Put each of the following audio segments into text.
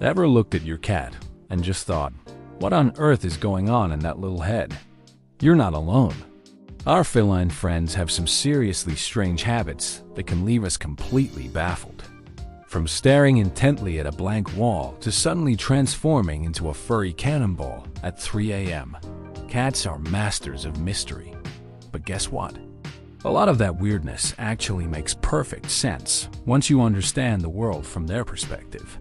Ever looked at your cat and just thought, what on earth is going on in that little head? You're not alone. Our feline friends have some seriously strange habits that can leave us completely baffled. From staring intently at a blank wall to suddenly transforming into a furry cannonball at 3 a.m., cats are masters of mystery. But guess what? A lot of that weirdness actually makes perfect sense once you understand the world from their perspective.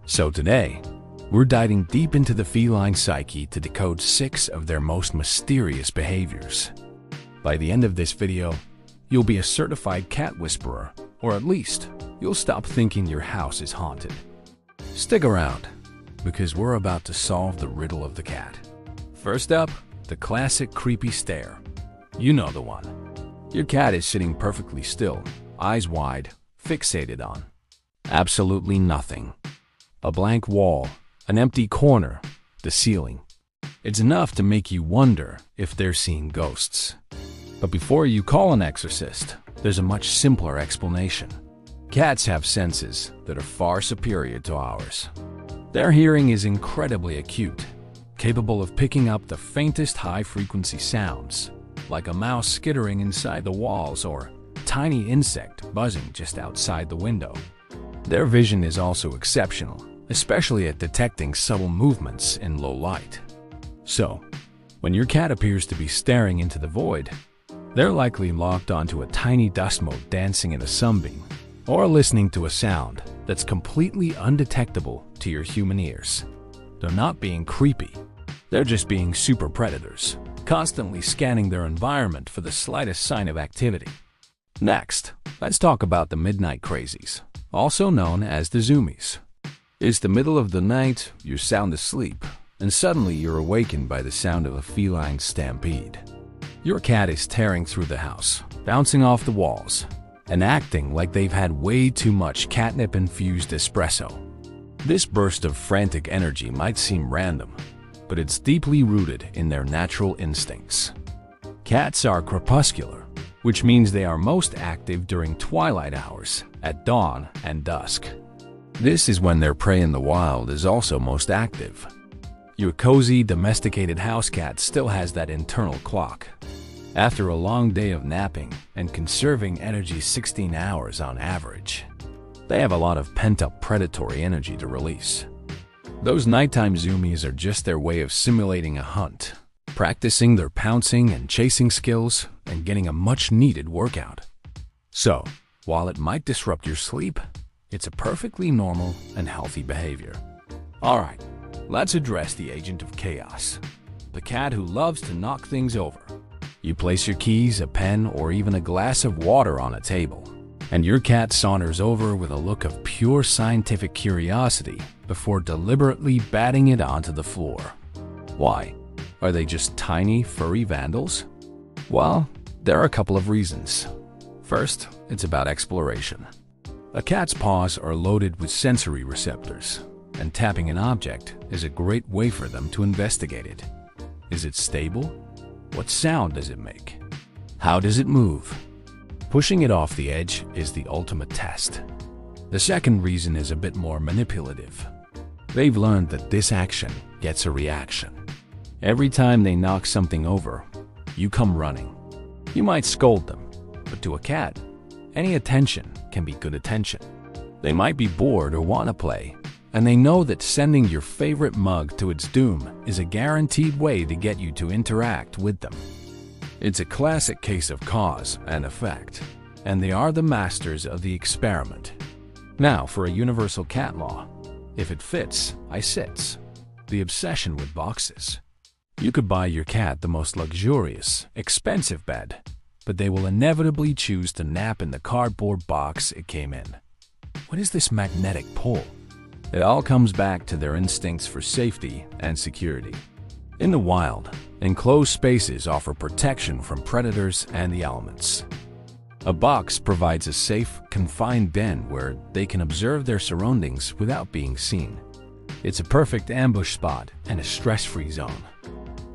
So today, we're diving deep into the feline psyche to decode 6 of their most mysterious behaviors. By the end of this video, you'll be a certified cat whisperer, or at least, you'll stop thinking your house is haunted. Stick around, because we're about to solve the riddle of the cat. First up, the classic creepy stare. You know the one. Your cat is sitting perfectly still, eyes wide, fixated on absolutely nothing. A blank wall, an empty corner, the ceiling. It's enough to make you wonder if they're seeing ghosts. But before you call an exorcist, there's a much simpler explanation. Cats have senses that are far superior to ours. Their hearing is incredibly acute, capable of picking up the faintest high-frequency sounds, like a mouse skittering inside the walls or a tiny insect buzzing just outside the window. Their vision is also exceptional, especially at detecting subtle movements in low light. So, when your cat appears to be staring into the void, they're likely locked onto a tiny dust mote dancing in a sunbeam, or listening to a sound that's completely undetectable to your human ears. They're not being creepy. They're just being super predators, constantly scanning their environment for the slightest sign of activity. Next, let's talk about the midnight crazies, also known as the zoomies. It's the middle of the night, you're sound asleep, and suddenly you're awakened by the sound of a feline stampede. Your cat is tearing through the house, bouncing off the walls, and acting like they've had way too much catnip-infused espresso. This burst of frantic energy might seem random, but it's deeply rooted in their natural instincts. Cats are crepuscular, which means they are most active during twilight hours, at dawn and dusk. This is when their prey in the wild is also most active. Your cozy, domesticated house cat still has that internal clock. After a long day of napping and conserving energy 16 hours on average, they have a lot of pent-up predatory energy to release. Those nighttime zoomies are just their way of simulating a hunt, practicing their pouncing and chasing skills, and getting a much-needed workout. So, while it might disrupt your sleep, it's a perfectly normal and healthy behavior. Alright, let's address the agent of chaos, the cat who loves to knock things over. You place your keys, a pen, or even a glass of water on a table, and your cat saunters over with a look of pure scientific curiosity before deliberately batting it onto the floor. Why? Are they just tiny, furry vandals? Well, there are a couple of reasons. First, it's about exploration. A cat's paws are loaded with sensory receptors, and tapping an object is a great way for them to investigate it. Is it stable? What sound does it make? How does it move? Pushing it off the edge is the ultimate test. The second reason is a bit more manipulative. They've learned that this action gets a reaction. Every time they knock something over, you come running. You might scold them, but to a cat, any attention can be good attention. They might be bored or want to play, and they know that sending your favorite mug to its doom is a guaranteed way to get you to interact with them. It's a classic case of cause and effect, and they are the masters of the experiment. Now for a universal cat law. If it fits, I sits. The obsession with boxes. You could buy your cat the most luxurious, expensive bed, but they will inevitably choose to nap in the cardboard box it came in. What is this magnetic pull? It all comes back to their instincts for safety and security. In the wild, enclosed spaces offer protection from predators and the elements. A box provides a safe, confined den where they can observe their surroundings without being seen. It's a perfect ambush spot and a stress-free zone.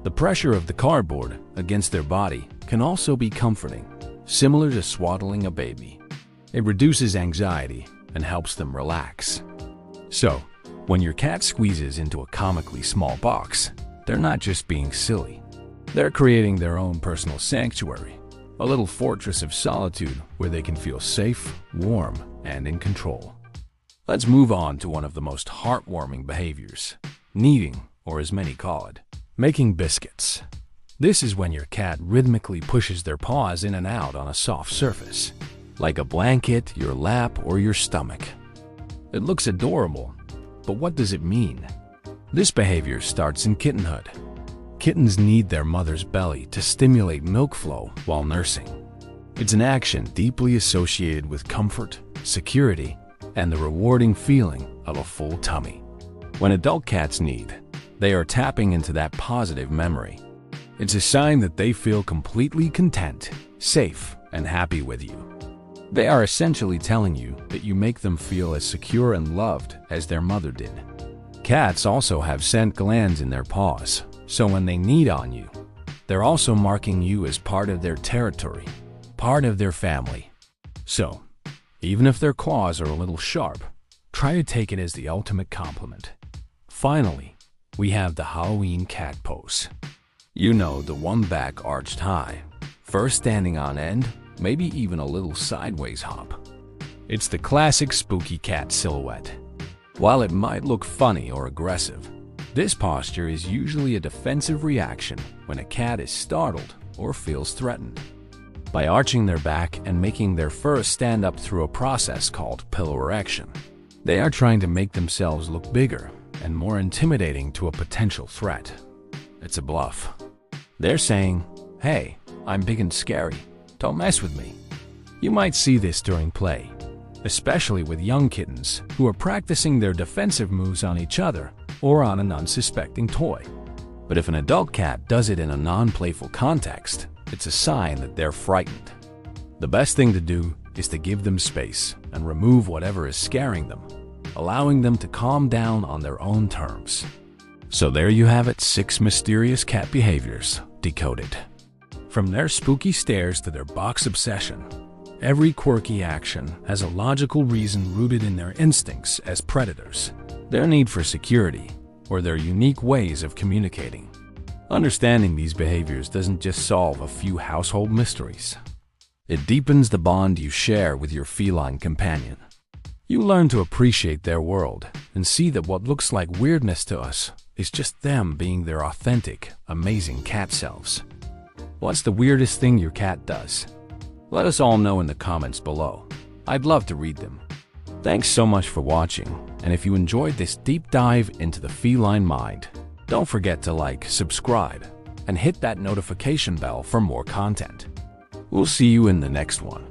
The pressure of the cardboard against their body can also be comforting, similar to swaddling a baby. It reduces anxiety and helps them relax. So, When your cat squeezes into a comically small box, they're not just being silly. They're creating their own personal sanctuary, a little fortress of solitude where they can feel safe, warm, and in control. Let's move on to one of the most heartwarming behaviors, kneading, or as many call it, making biscuits. This is when your cat rhythmically pushes their paws in and out on a soft surface, like a blanket, your lap, or your stomach. It looks adorable, but what does it mean? This behavior starts in kittenhood. Kittens need their mother's belly to stimulate milk flow while nursing. It's an action deeply associated with comfort, security, and the rewarding feeling of a full tummy. When adult cats knead, they are tapping into that positive memory. It's a sign that they feel completely content, safe, and happy with you. They are essentially telling you that you make them feel as secure and loved as their mother did. Cats also have scent glands in their paws, so when they knead on you, they're also marking you as part of their territory, part of their family. So, even if their claws are a little sharp, try to take it as the ultimate compliment. Finally, we have the Halloween cat pose. You know, the one back arched high, first standing on end, maybe even a little sideways hop. It's the classic spooky cat silhouette. While it might look funny or aggressive, this posture is usually a defensive reaction when a cat is startled or feels threatened. By arching their back and making their fur stand up through a process called pillow erection, they are trying to make themselves look bigger and more intimidating to a potential threat. It's a bluff. They're saying, "Hey, I'm big and scary. Don't mess with me." You might see this during play, especially with young kittens who are practicing their defensive moves on each other or on an unsuspecting toy. But if an adult cat does it in a non-playful context, it's a sign that they're frightened. The best thing to do is to give them space and remove whatever is scaring them, allowing them to calm down on their own terms. So there you have it, 6 mysterious cat behaviors decoded. From their spooky stares to their box obsession, every quirky action has a logical reason rooted in their instincts as predators, their need for security, or their unique ways of communicating. Understanding these behaviors doesn't just solve a few household mysteries. It deepens the bond you share with your feline companion. You learn to appreciate their world and see that what looks like weirdness to us is just them being their authentic, amazing cat selves. What's the weirdest thing your cat does? Let us all know in the comments below. I'd love to read them. Thanks so much for watching, and if you enjoyed this deep dive into the feline mind, don't forget to like, subscribe, and hit that notification bell for more content. We'll see you in the next one.